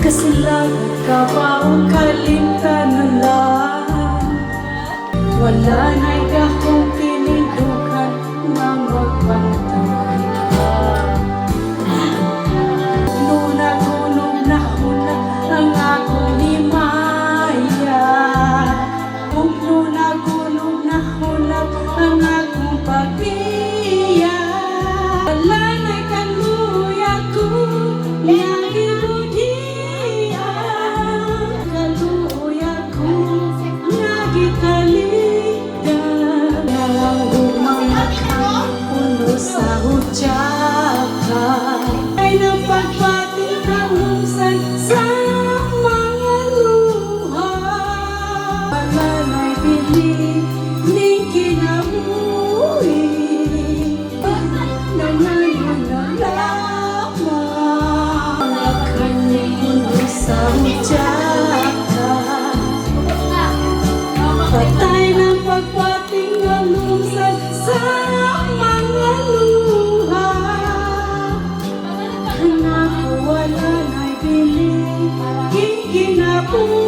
Kasilagat ka ba o kalimtan na lang? Wala na'y akong tinidukan na magpantay ka. Nunagunog na hula ang akong himaya. Kung nunagunog na hula ang akong pagbiya. Wala na'y kaluya ko ay napagpating ng husay sa mga luha. Wala na'y bili ning kinabuhi, nangayon na lamang mga kanyang mundo sa hudyata. Patay ng pagpating ng husay sa mga luha. Wala na'y bili, kinabuhi.